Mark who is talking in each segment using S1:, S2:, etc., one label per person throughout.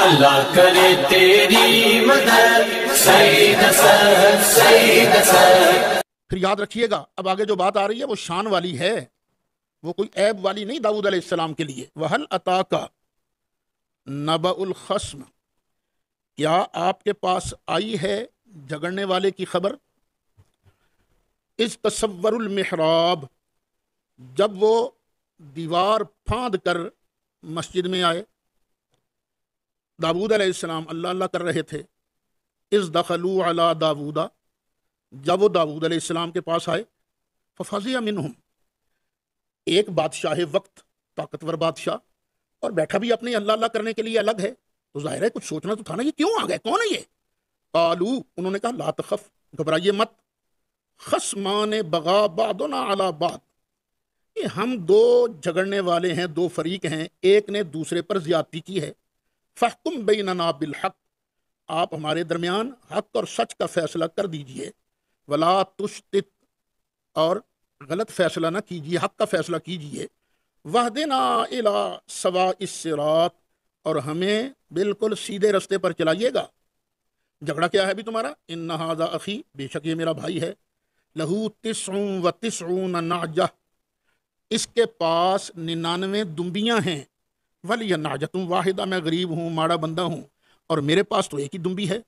S1: اللہ کرے تیری مدد سید اسد سید اسد۔
S2: پھر یاد رکھیے گا اب آگے جو بات آ رہی ہے وہ شان والی ہے، وہ کوئی عیب والی نہیں داؤد علیہ السلام کے لیے۔ وَهَلْ أَتَاكَ نَبَأُ الْخَصْمِ، کیا آپ کے پاس آئی ہے جھگڑنے والے کی خبر؟ اِذْ تَصَوَّرُوا الْمِحْرَابَ، جب وہ دیوار پھاند کر مسجد میں آئے۔ داؤد علیہ السلام اللہ اللہ کر رہے تھے۔ اِذْ دَخَلُوا عَلَى دَاوُودَ، جب وہ داؤد علیہ السلام کے پاس آئے۔ فَفَزِعَ مِنْهُمْ، ایک بادشاہ وقت، طاقتور بادشاہ، اور بیٹھا بھی اپنے اللہ اللہ کرنے کے لیے الگ ہے، تو ظاہر ہے کچھ سوچنا تو تھا نا، یہ کیوں آ گئے، کون ہے یہ؟ قالوا، انہوں نے کہا لا تخف، گھبرائیے مت، خصمان بغا بعضنا علی بعض، یہ ہم دو جھگڑنے والے ہیں، دو فریق ہیں، ایک نے دوسرے پر زیادتی کی ہے۔ فاحکم بیننا بالحق، آپ ہمارے درمیان حق اور سچ کا فیصلہ کر دیجئے، ولا تشتت، اور غلط فیصلہ نہ کیجیے، حق کا فیصلہ کیجیے۔ وہدنا الی سواء الصراط، اور ہمیں بالکل سیدھے رستے پر چلائیے گا۔ جھگڑا کیا ہے بھی تمہارا؟ ان ھذا اخی، بے شک یہ میرا بھائی ہے، لہو 99 نعجہ، اس کے پاس 99 دمبیاں ہیں، ولی نعجۃ واحدہ، میں غریب ہوں، ماڑا بندہ ہوں، اور میرے پاس تو ایک ہی دمبی ہے۔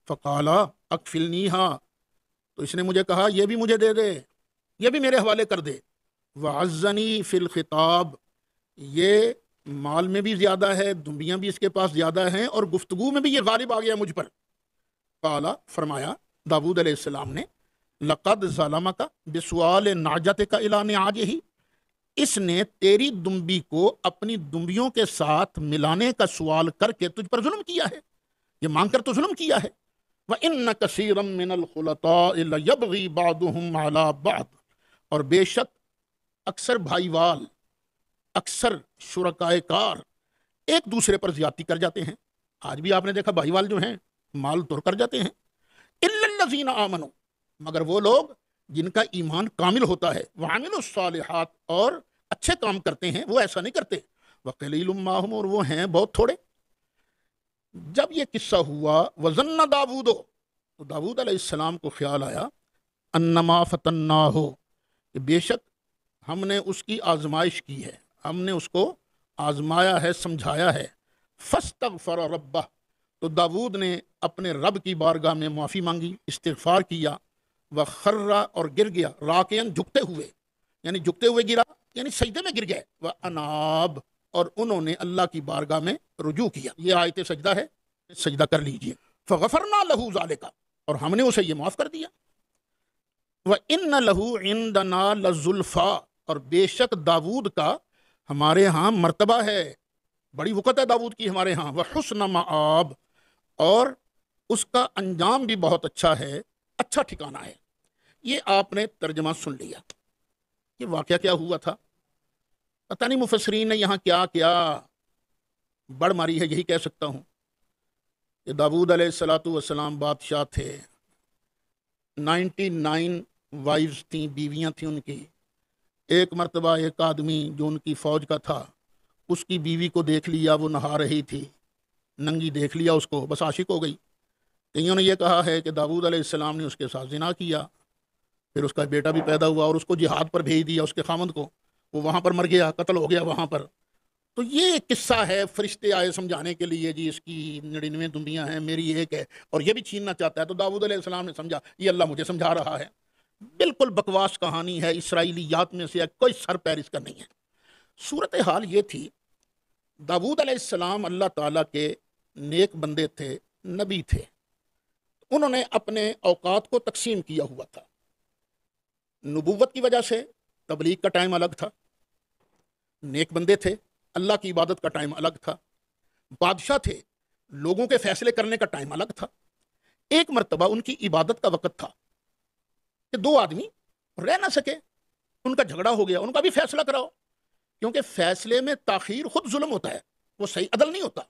S2: فقالا اکفلنیھا، تو اس نے مجھے کہا یہ بھی مجھے دے دے، یہ بھی میرے حوالے کر دے۔ وعزنی فی الخطاب، یہ مال میں بھی زیادہ ہے، دمبیاں بھی اس کے پاس زیادہ ہیں، اور گفتگو میں بھی یہ غالب آ گیا مجھ پر۔ قالا، فرمایا داؤد علیہ السلام نے، لقد ظلمک بسؤال نعجتک الی نعاجہ، اس نے تیری دمبی کو اپنی دمبیوں کے ساتھ ملانے کا سوال کر کے تجھ پر ظلم کیا ہے، یہ مانگ کر تو ظلم کیا ہے۔ وَإِنَّ كَثِيرًا مِّنَ الْخُلَطَاءِ لَيَبْغِي بَعْضُهُمْ عَلَى بَعْضٍ، اور بے شک اکثر بھائی وال، اکثر شرکائے کار ایک دوسرے پر زیادتی کر جاتے ہیں۔ آج بھی آپ نے دیکھا بھائی وال جو ہیں مال توڑ کر جاتے ہیں۔ إِلَّا الَّذِينَ آمَنُوا، مگر وہ لوگ جن کا ایمان کامل ہوتا ہے، وَعَمِلُوا الصَّالِحَاتِ، اور اچھے کام کرتے ہیں، وہ ایسا نہیں کرتے۔ وَقَلِيلٌ مَّا هُمْ، اور وہ ہیں بہت تھوڑے۔ جب یہ قصہ ہوا، وَظَنَّ داؤد، تو داؤد علیہ السلام کو خیال آیا، انما فتناہ، کہ بے شک ہم نے اس کی آزمائش کی ہے، ہم نے اس کو آزمایا ہے، سمجھایا ہے۔ فاستغفر ربہ، تو داؤد نے اپنے رب کی بارگاہ میں معافی مانگی، استغفار کیا۔ وخر، اور گر گیا، راکعاً، جھکتے ہوئے، یعنی جھکتے ہوئے گرا، یعنی سجدے میں گر گئے۔ واناب، اور انہوں نے اللہ کی بارگاہ میں رجوع کیا۔ یہ آیت سجدہ ہے، سجدہ کر لیجئے۔ فغفرنا لہ ذالک، اور ہم نے اسے یہ معاف کر دیا۔ وَإِنَّ لَهُ عِندَنَا لَزُلْفَىٰ، اور بے شک داؤد کا ہمارے ہاں مرتبہ ہے، بڑی وقت ہے داؤد کی ہمارے ہاں۔ وَحُسْنَ مَآب، اور اس کا انجام بھی بہت اچھا ہے، اچھا ٹھکانہ ہے۔ یہ آپ نے ترجمہ سن لیا، یہ واقعہ کیا ہوا تھا، پتہ نہیں مفسرین نے یہاں کیا کیا بڑھ ماری ہے، یہی کہہ سکتا ہوں کہ داؤد علیہ السلام بادشاہ تھے، 99 وائفز تھیں، بیویاں تھیں ان کی۔ ایک مرتبہ ایک آدمی جو ان کی فوج کا تھا، اس کی بیوی کو دیکھ لیا، وہ نہا رہی تھی، ننگی دیکھ لیا اس کو، بس عاشق ہو گئی۔ کئیوں نے یہ کہا ہے کہ داؤد علیہ السلام نے اس کے ساتھ زنا کیا، پھر اس کا بیٹا بھی پیدا ہوا اور اس کو جہاد پر بھیج دیا، اس کے خامند کو، وہ وہاں پر مر گیا، قتل ہو گیا وہاں پر۔ تو یہ قصہ ہے، فرشتے آئے سمجھانے کے لیے، جی اس کی 99 دمبیاں ہیں، میری ایک ہے، اور یہ بھی چھیننا چاہتا ہے۔ تو داؤد علیہ السلام نے سمجھا یہ اللہ مجھے سمجھا رہا ہے۔ بالکل بکواس کہانی ہے، اسرائیلیات میں سے کوئی سر پیر اس کا نہیں ہے۔ صورتحال یہ تھی، داؤد علیہ السلام اللہ تعالیٰ کے نیک بندے تھے، نبی تھے، انہوں نے اپنے اوقات کو تقسیم کیا ہوا تھا۔ نبوت کی وجہ سے تبلیغ کا ٹائم الگ تھا، نیک بندے تھے، اللہ کی عبادت کا ٹائم الگ تھا، بادشاہ تھے، لوگوں کے فیصلے کرنے کا ٹائم الگ تھا۔ ایک مرتبہ ان کی عبادت کا وقت تھا کہ دو آدمی رہ نہ سکے، ان کا جھگڑا ہو گیا، ان کا بھی فیصلہ کراؤ، کیونکہ فیصلے میں تاخیر خود ظلم ہوتا ہے، وہ صحیح عدل نہیں ہوتا۔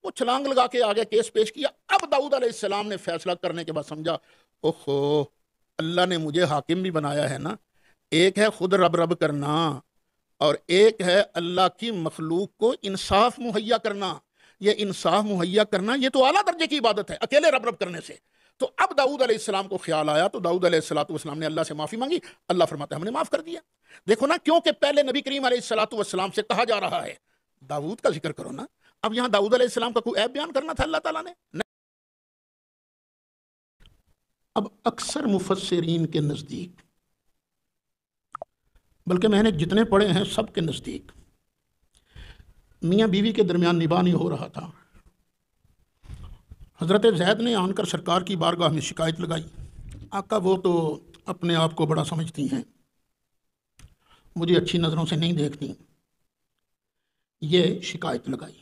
S2: وہ چھلانگ لگا کے آگے کیس پیش کیا۔ اب داؤد علیہ السلام نے فیصلہ کرنے کے بعد سمجھا، اوہو، اللہ نے مجھے حاکم بھی بنایا ہے نا، ایک ہے خود رب رب کرنا، اور ایک ہے اللہ کی مخلوق کو انصاف مہیا کرنا۔ یہ انصاف مہیا کرنا یہ تو اعلیٰ درجے کی عبادت ہے اکیلے رب رب کرنے سے. تو اب داؤد علیہ السلام کو خیال آیا تو داؤد علیہ السلام نے اللہ سے معافی مانگی. اللہ فرماتا ہے ہم نے معاف کر دیا. دیکھو نا, کیونکہ پہلے نبی کریم علیہ السلام سے کہا جا رہا ہے داؤد کا ذکر کرو نا. اب یہاں داؤد علیہ السلام کا کوئی عیب بیان کرنا تھا اللہ تعالیٰ نے. اب اکثر مفسرین کے نزدیک, بلکہ میں نے جتنے پڑھے ہیں سب کے نزدیک, میاں بیوی کے درمیان نباہ نہیں ہو رہا تھا. حضرت زید نے آن کر سرکار کی بارگاہ میں شکایت لگائی. آقا وہ تو اپنے آپ کو بڑا سمجھتی ہیں, مجھے اچھی نظروں سے نہیں دیکھتی, یہ شکایت لگائی.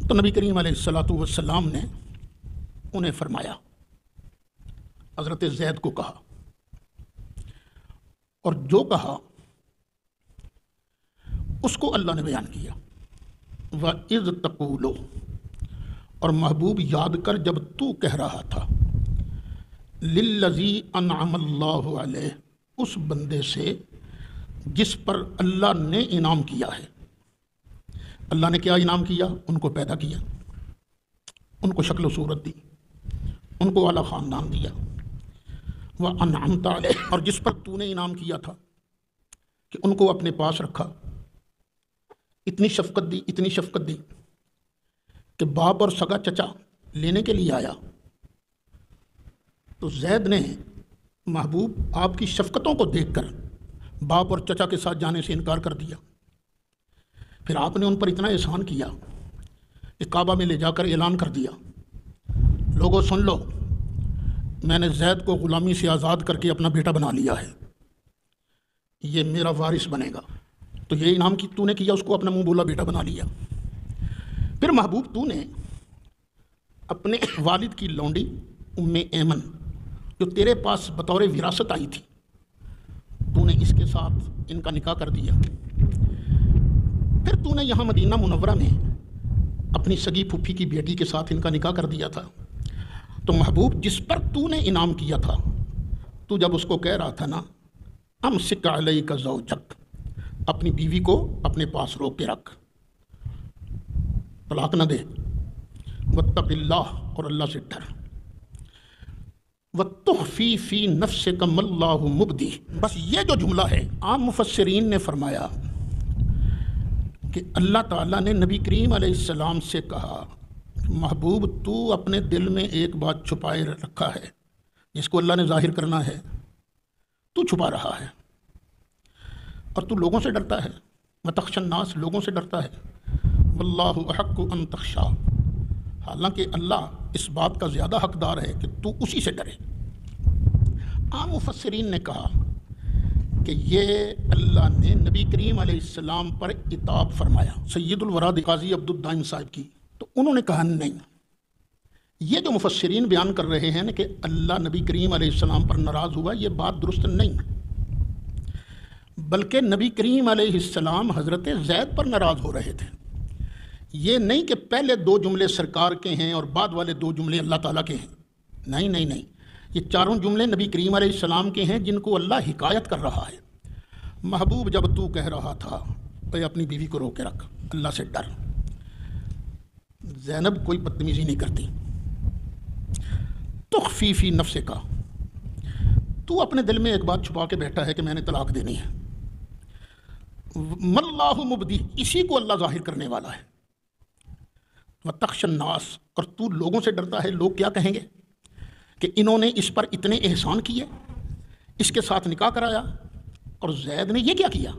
S2: تو نبی کریم علیہ السلام نے انہیں فرمایا, حضرت زید کو کہا, اور جو کہا اس کو اللہ نے بیان کیا. وَإِذْ تَقُولُ, اور محبوب یاد کر جب تو کہہ رہا تھا, لِلَّذِي أَنْعَمَ اللَّهُ عَلَيْهِ, اس بندے سے جس پر اللہ نے انعام کیا ہے. اللہ نے کیا انعام کیا؟ ان کو پیدا کیا, ان کو شکل و صورت دی, ان کو اعلیٰ خاندان دیا. وَأَنْعَمْتَ عَلَيْهِ, اور جس پر تو نے انعام کیا تھا کہ ان کو اپنے پاس رکھا, اتنی شفقت دی کہ باپ اور سگا چچا لینے کے لیے آیا. تو زید نے محبوب آپ کی شفقتوں کو دیکھ کر باپ اور چچا کے ساتھ جانے سے انکار کر دیا. پھر آپ نے ان پر اتنا احسان کیا کہ کعبہ میں لے جا کر اعلان کر دیا, لوگوں سن لو, میں نے زید کو غلامی سے آزاد کر کے اپنا بیٹا بنا لیا ہے, یہ میرا وارث بنے گا. تو یہ انعام کی تو نے کیا, اس کو اپنا منہ بولا بیٹا بنا لیا. پھر محبوب تو نے اپنے والد کی لونڈی ام ایمن جو تیرے پاس بطور وراثت آئی تھی, تو نے اس کے ساتھ ان کا نکاح کر دیا. پھر تو نے یہاں مدینہ منورہ میں اپنی سگی پھوپھی کی بیٹی کے ساتھ ان کا نکاح کر دیا تھا. تو محبوب جس پر تو نے انعام کیا تھا, تو جب اس کو کہہ رہا تھا نا, امسک علیک زوجک, اپنی بیوی کو اپنے پاس روک کے رکھ, طلاق نہ دے. واتق اللہ, اور اللہ سے ڈر. وتخفی فی نفسک ما اللہ مبدی, بس یہ جو جملہ ہے عام مفسرین نے فرمایا کہ اللہ تعالیٰ نے نبی کریم علیہ السلام سے کہا, محبوب تو اپنے دل میں ایک بات چھپائے رکھا ہے جس کو اللہ نے ظاہر کرنا ہے, تو چھپا رہا ہے, اور تو لوگوں سے ڈرتا ہے. وتخشى الناس, لوگوں سے ڈرتا ہے. واللہ احق ان تخشى, حالانکہ اللہ اس بات کا زیادہ حقدار ہے کہ تو اسی سے ڈرے. عام مفسرین نے کہا کہ یہ اللہ نے نبی کریم علیہ السلام پر عتاب فرمایا. سید الوراد قاضی عبد الدائم صاحب کی, تو انہوں نے کہا نہیں, یہ جو مفسرین بیان کر رہے ہیں کہ اللہ نبی کریم علیہ السلام پر ناراض ہوا, یہ بات درست نہیں, بلکہ نبی کریم علیہ السلام حضرت زید پر ناراض ہو رہے تھے. یہ نہیں کہ پہلے دو جملے سرکار کے ہیں اور بعد والے دو جملے اللہ تعالیٰ کے ہیں. نہیں, یہ چاروں جملے نبی کریم علیہ السلام کے ہیں جن کو اللہ حکایت کر رہا ہے. محبوب جب تو کہہ رہا تھا تو اپنی بیوی کو روک کے رکھ, اللہ سے ڈر. زینب کوئی بدتمیزی نہیں کرتی. تخفی فی نفس کا, تو اپنے دل میں ایک بات چھپا کے بیٹھا ہے کہ میں نے طلاق دینی ہے. مَاللہ مبدی, اسی کو اللہ ظاہر کرنے والا ہے. وَتَخْشَى النَّاسَ, اور تو لوگوں سے ڈرتا ہے, لوگ کیا کہیں گے کہ انہوں نے اس پر اتنے احسان کیے, اس کے ساتھ نکاح کرایا, اور زید نے یہ کیا کیا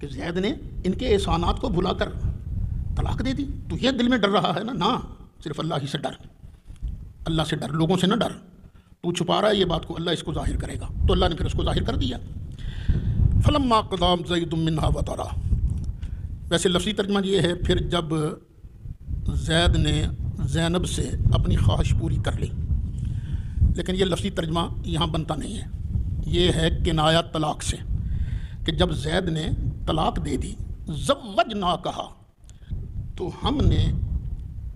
S2: کہ زید نے ان کے احسانات کو بھلا کر طلاق دے دی. تو یہ دل میں ڈر رہا ہے نا, صرف اللہ ہی سے ڈر, اللہ سے ڈر, لوگوں سے نہ ڈر. تو چھپا رہا ہے یہ بات کو, اللہ اس کو ظاہر کرے گا. تو اللہ نے پھر اس کو ظاہر کر دیا. فلما قضى زید منها وطرا, ویسے لفظی ترجمہ یہ ہے پھر جب زید نے زینب سے اپنی خواہش پوری کر لی, لیکن یہ لفظی ترجمہ یہاں بنتا نہیں ہے. یہ ہے کنایہ طلاق سے کہ جب زید نے طلاق دے دی, زوجنا کہا, تو ہم نے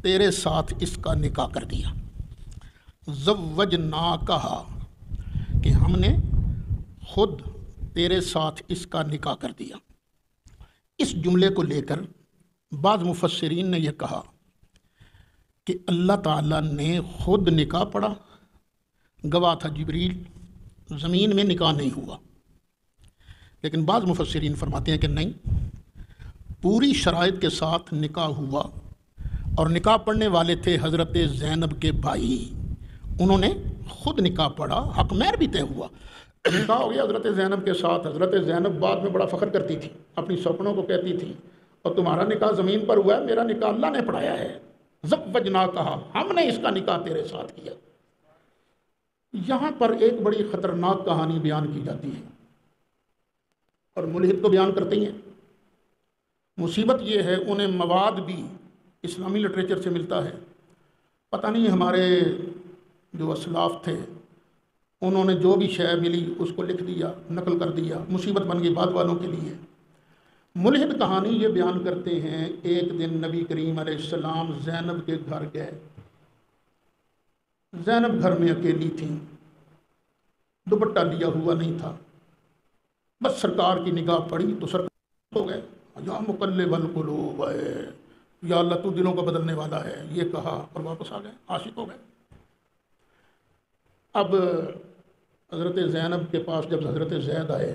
S2: تیرے ساتھ اس کا نکاح کر دیا. زوجنا کہا کہ ہم نے خود تیرے ساتھ اس کا نکاح کر دیا. اس جملے کو لے کر بعض مفسرین نے یہ کہا کہ اللہ تعالیٰ نے خود نکاح پڑھا، گواہ تھا جبریل، زمین میں نکاح نہیں ہوا۔ لیکن بعض مفسرین فرماتے ہیں کہ نہیں، پوری شرائط کے ساتھ نکاح ہوا، اور نکاح پڑھنے والے تھے حضرت زینب کے بھائی، انہوں نے خود نکاح پڑھا، حق مہر بھی طے ہوا، نکاح ہو گیا حضرت زینب کے ساتھ۔ حضرت زینب بعد میں بڑا فخر کرتی تھی، اپنی سوپنوں کو کہتی تھی، اور تمہارا نکاح زمین پر ہوا ہے، میرا نکاح اللہ نے پڑھایا ہے، زوجنا کہا، ہم نے اس کا نکاح تیرے ساتھ کیا۔ یہاں پر ایک بڑی خطرناک کہانی بیان کی جاتی ہے، اور ملحد کو بیان کرتے ہیں۔ مصیبت یہ ہے انہیں مواد بھی اسلامی لٹریچر سے ملتا ہے، پتہ نہیں ہمارے جو اسلاف تھے انہوں نے جو بھی شے ملی اس کو لکھ دیا، نقل کر دیا، مصیبت بن گئی بعد والوں کے لیے۔ ملحد کہانی یہ بیان کرتے ہیں، ایک دن نبی کریم علیہ السلام زینب کے گھر گئے، زینب گھر میں اکیلی تھیں، دوپٹہ لیا ہوا نہیں تھا، بس سرکار کی نگاہ پڑی تو سرکار ہو گئے، یا مقلب القلوب، یا اللہ تو دلوں کو بدلنے والا ہے، یہ کہا اور واپس آ گئے، عاشق ہو گئے۔ اب حضرت زینب کے پاس جب حضرت زید آئے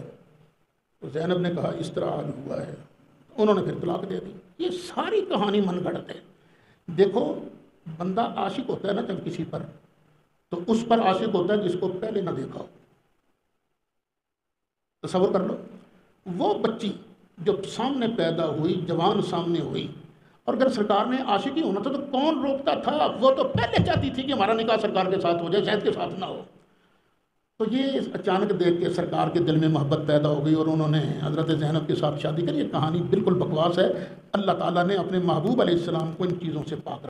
S2: تو زینب نے کہا اس طرح حال ہوا ہے، انہوں نے پھر طلاق دے دی۔ یہ ساری کہانی من گھڑت ہے۔ دیکھو، بندہ عاشق ہوتا ہے نا جب کسی پر، تو اس پر عاشق ہوتا ہے جس کو پہلے نہ دیکھا ہو۔ تصور کر لو، وہ بچی جو سامنے پیدا ہوئی، جوان سامنے ہوئی، اور اگر سرکار نے عاشقی ہونا تھا تو کون روکتا تھا؟ وہ تو پہلے چاہتی تھی کہ ہمارا نکاح سرکار کے ساتھ ہو جائے، زید کے ساتھ نہ ہو۔ تو یہ اچانک دیکھ کے سرکار کے دل میں محبت پیدا ہو گئی اور انہوں نے حضرت زینب کے ساتھ شادی کری۔ یہ کہانی بالکل بکواس ہے۔ اللہ تعالیٰ نے اپنے محبوب علیہ السلام کو ان چیزوں سے پاک رکھا۔